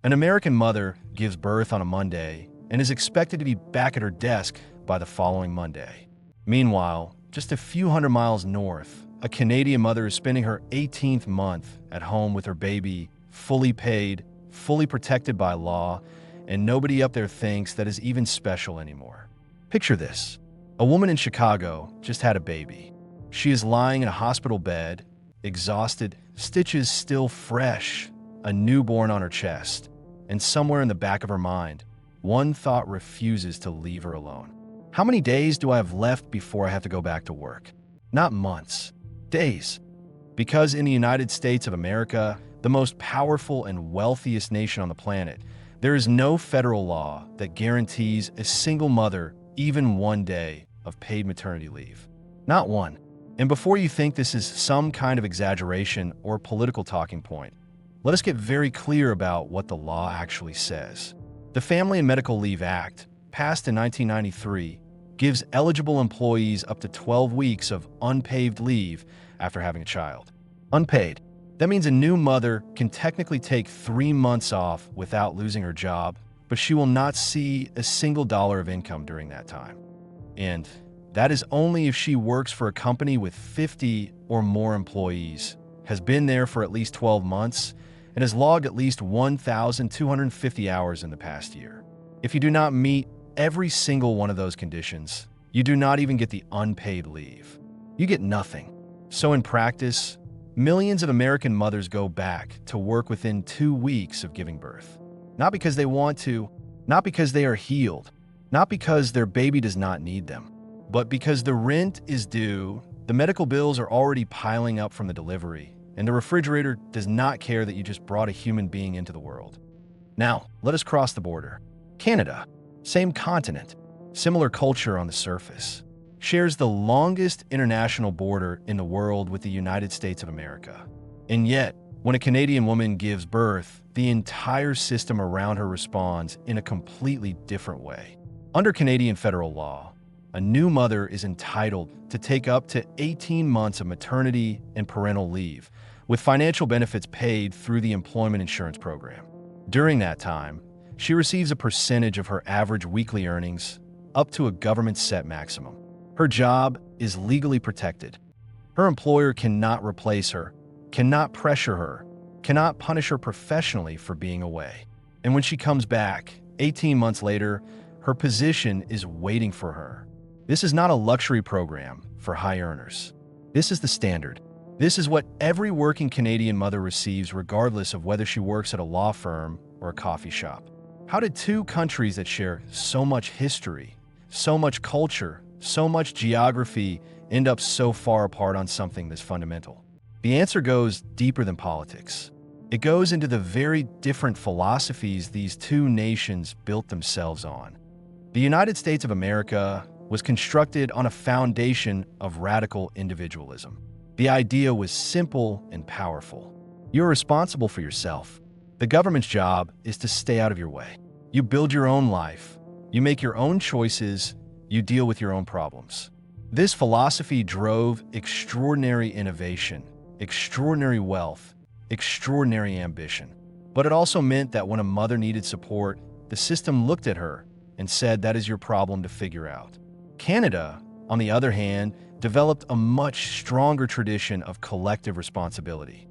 An American mother gives birth on a Monday and is expected to be back at her desk by the following Monday. Meanwhile, just a few hundred miles north, a Canadian mother is spending her 18th month at home with her baby, fully paid, fully protected by law, and nobody up there thinks that is even special anymore. Picture this. A woman in Chicago just had a baby. She is lying in a hospital bed, exhausted, stitches still fresh, a newborn on her chest, and somewhere in the back of her mind, one thought refuses to leave her alone. How many days do I have left before I have to go back to work? Not months, days. Because in the United States of America, the most powerful and wealthiest nation on the planet, there is no federal law that guarantees a single mother even one day of paid maternity leave. Not one. And before you think this is some kind of exaggeration or political talking point, let us get very clear about what the law actually says. The Family and Medical Leave Act, passed in 1993, gives eligible employees up to 12 weeks of unpaid leave after having a child. Unpaid. That means a new mother can technically take 3 months off without losing her job, but she will not see a single dollar of income during that time. And that is only if she works for a company with 50 or more employees, has been there for at least 12 months, and has logged at least 1,250 hours in the past year. If you do not meet every single one of those conditions, you do not even get the unpaid leave. You get nothing. So in practice, millions of American mothers go back to work within 2 weeks of giving birth. Not because they want to, not because they are healed, not because their baby does not need them, but because the rent is due, the medical bills are already piling up from the delivery, and the refrigerator does not care that you just brought a human being into the world. Now, let us cross the border. Canada, same continent, similar culture on the surface, shares the longest international border in the world with the United States of America. And yet, when a Canadian woman gives birth, the entire system around her responds in a completely different way. Under Canadian federal law, a new mother is entitled to take up to 18 months of maternity and parental leave, with financial benefits paid through the employment insurance program. During that time, she receives a percentage of her average weekly earnings, up to a government-set maximum. Her job is legally protected. Her employer cannot replace her, cannot pressure her, cannot punish her professionally for being away. And when she comes back, 18 months later, her position is waiting for her. This is not a luxury program for high earners. This is the standard. This is what every working Canadian mother receives regardless of whether she works at a law firm or a coffee shop. How did two countries that share so much history, so much culture, so much geography end up so far apart on something this fundamental? The answer goes deeper than politics. It goes into the very different philosophies these two nations built themselves on. The United States of America was constructed on a foundation of radical individualism. The idea was simple and powerful. You're responsible for yourself. The government's job is to stay out of your way. You build your own life. You make your own choices. You deal with your own problems. This philosophy drove extraordinary innovation, extraordinary wealth, extraordinary ambition. But it also meant that when a mother needed support, the system looked at her and said, that is your problem to figure out. Canada, on the other hand, developed a much stronger tradition of collective responsibility.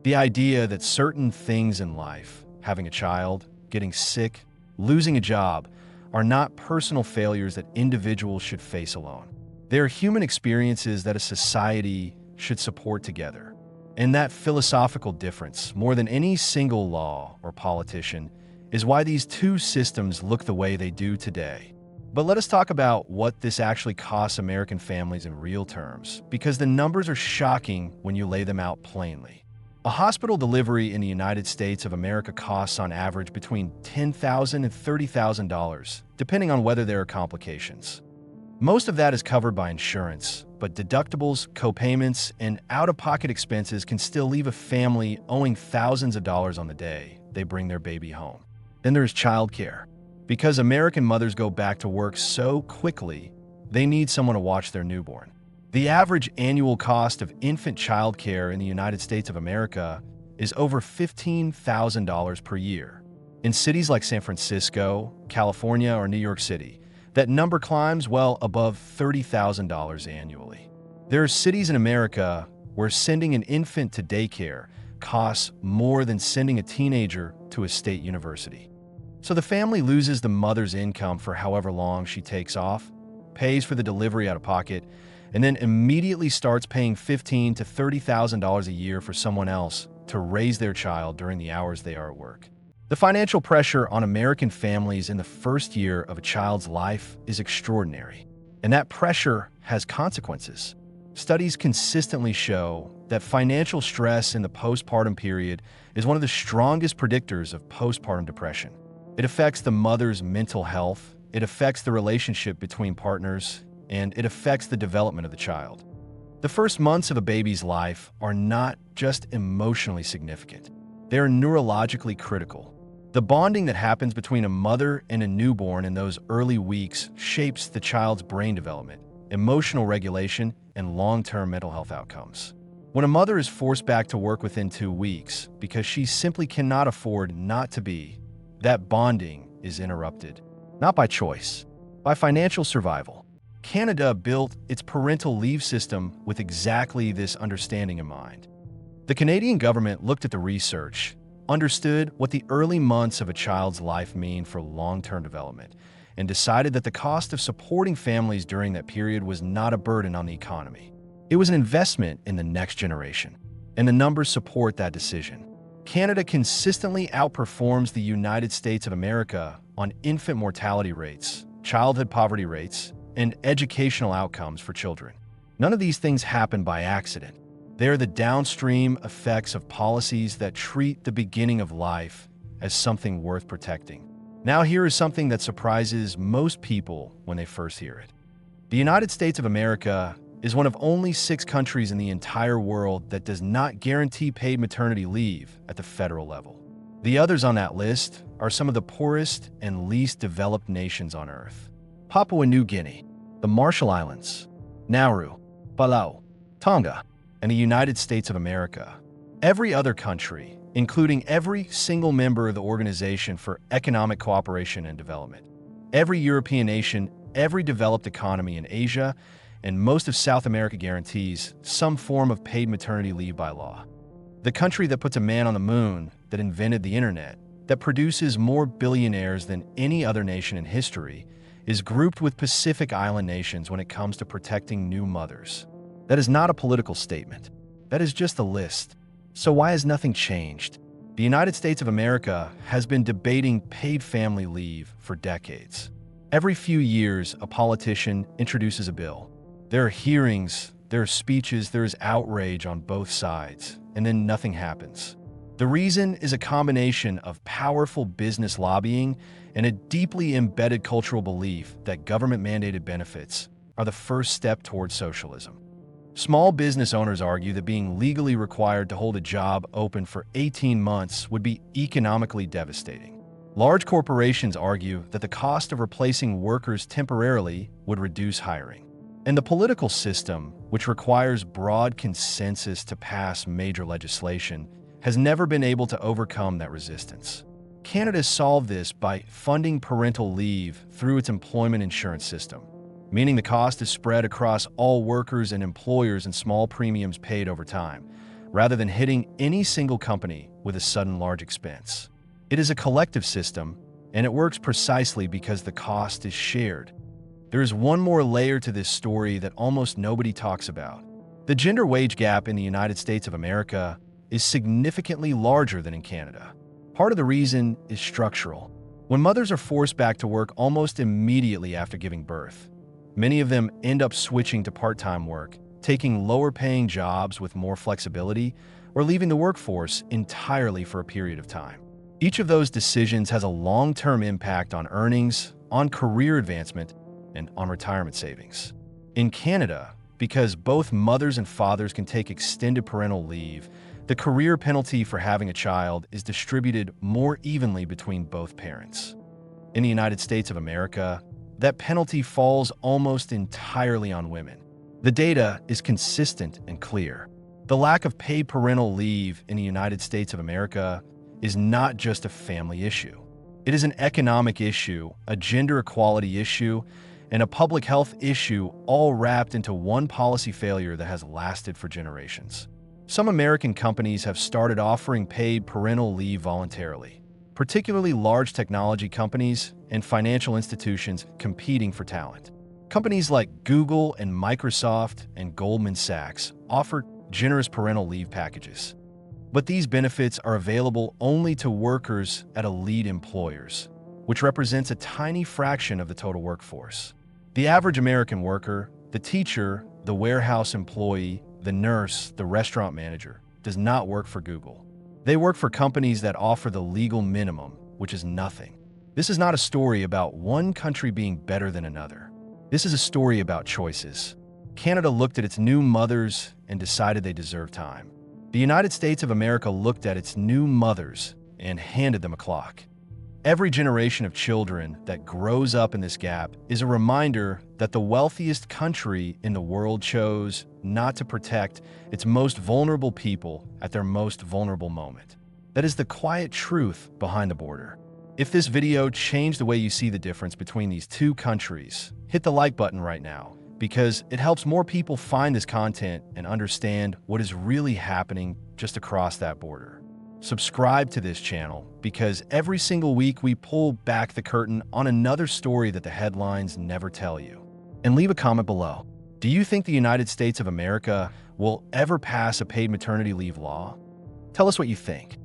The idea that certain things in life, having a child, getting sick, losing a job, are not personal failures that individuals should face alone. They are human experiences that a society should support together. And that philosophical difference, more than any single law or politician, is why these two systems look the way they do today. But let us talk about what this actually costs American families in real terms, because the numbers are shocking when you lay them out plainly. A hospital delivery in the United States of America costs on average between $10,000 and $30,000, depending on whether there are complications. Most of that is covered by insurance, but deductibles, co-payments, and out-of-pocket expenses can still leave a family owing thousands of dollars on the day they bring their baby home. Then there's childcare. Because American mothers go back to work so quickly, they need someone to watch their newborn. The average annual cost of infant childcare in the United States of America is over $15,000 per year. In cities like San Francisco, California, or New York City, that number climbs well above $30,000 annually. There are cities in America where sending an infant to daycare costs more than sending a teenager to a state university. So the family loses the mother's income for however long she takes off, pays for the delivery out of pocket, and then immediately starts paying $15,000 to $30,000 a year for someone else to raise their child during the hours they are at work. The financial pressure on American families in the first year of a child's life is extraordinary, and that pressure has consequences. Studies consistently show that financial stress in the postpartum period is one of the strongest predictors of postpartum depression. It affects the mother's mental health, it affects the relationship between partners, and it affects the development of the child. The first months of a baby's life are not just emotionally significant, they are neurologically critical. The bonding that happens between a mother and a newborn in those early weeks shapes the child's brain development, emotional regulation, and long-term mental health outcomes. When a mother is forced back to work within 2 weeks because she simply cannot afford not to be, that bonding is interrupted. Not by choice, by financial survival. Canada built its parental leave system with exactly this understanding in mind. The Canadian government looked at the research, understood what the early months of a child's life mean for long-term development, and decided that the cost of supporting families during that period was not a burden on the economy. It was an investment in the next generation, and the numbers support that decision. Canada consistently outperforms the United States of America on infant mortality rates, childhood poverty rates, and educational outcomes for children. None of these things happen by accident. They are the downstream effects of policies that treat the beginning of life as something worth protecting. Now here is something that surprises most people when they first hear it. The United States of America is one of only 6 countries in the entire world that does not guarantee paid maternity leave at the federal level. The others on that list are some of the poorest and least developed nations on Earth. Papua New Guinea, the Marshall Islands, Nauru, Palau, Tonga, and the United States of America. Every other country, including every single member of the Organization for Economic Cooperation and Development, every European nation, every developed economy in Asia, and most of South America guarantees some form of paid maternity leave by law. The country that puts a man on the moon, that invented the internet, that produces more billionaires than any other nation in history, is grouped with Pacific Island nations when it comes to protecting new mothers. That is not a political statement. That is just a list. So why has nothing changed? The United States of America has been debating paid family leave for decades. Every few years, a politician introduces a bill. There are hearings, there are speeches, there is outrage on both sides, and then nothing happens. The reason is a combination of powerful business lobbying and a deeply embedded cultural belief that government-mandated benefits are the first step towards socialism. Small business owners argue that being legally required to hold a job open for 18 months would be economically devastating. Large corporations argue that the cost of replacing workers temporarily would reduce hiring. And the political system, which requires broad consensus to pass major legislation, has never been able to overcome that resistance. Canada solved this by funding parental leave through its employment insurance system, meaning the cost is spread across all workers and employers and small premiums paid over time, rather than hitting any single company with a sudden large expense. It is a collective system, and it works precisely because the cost is shared. There is one more layer to this story that almost nobody talks about. The gender wage gap in the United States of America is significantly larger than in Canada. Part of the reason is structural. When mothers are forced back to work almost immediately after giving birth, many of them end up switching to part-time work, taking lower-paying jobs with more flexibility, or leaving the workforce entirely for a period of time. Each of those decisions has a long-term impact on earnings, on career advancement, and on retirement savings. In Canada, because both mothers and fathers can take extended parental leave, the career penalty for having a child is distributed more evenly between both parents. In the United States of America, that penalty falls almost entirely on women. The data is consistent and clear. The lack of paid parental leave in the United States of America is not just a family issue. It is an economic issue, a gender equality issue, and a public health issue all wrapped into one policy failure that has lasted for generations. Some American companies have started offering paid parental leave voluntarily, particularly large technology companies and financial institutions competing for talent. Companies like Google and Microsoft and Goldman Sachs offer generous parental leave packages. But these benefits are available only to workers at elite employers, which represents a tiny fraction of the total workforce. The average American worker, the teacher, the warehouse employee, the nurse, the restaurant manager, does not work for Google. They work for companies that offer the legal minimum, which is nothing. This is not a story about one country being better than another. This is a story about choices. Canada looked at its new mothers and decided they deserve time. The United States of America looked at its new mothers and handed them a clock. Every generation of children that grows up in this gap is a reminder that the wealthiest country in the world chose not to protect its most vulnerable people at their most vulnerable moment. That is the quiet truth behind the border. If this video changed the way you see the difference between these two countries, hit the like button right now, because it helps more people find this content and understand what is really happening just across that border. Subscribe to this channel because every single week we pull back the curtain on another story that the headlines never tell you. And leave a comment below. Do you think the United States of America will ever pass a paid maternity leave law? Tell us what you think.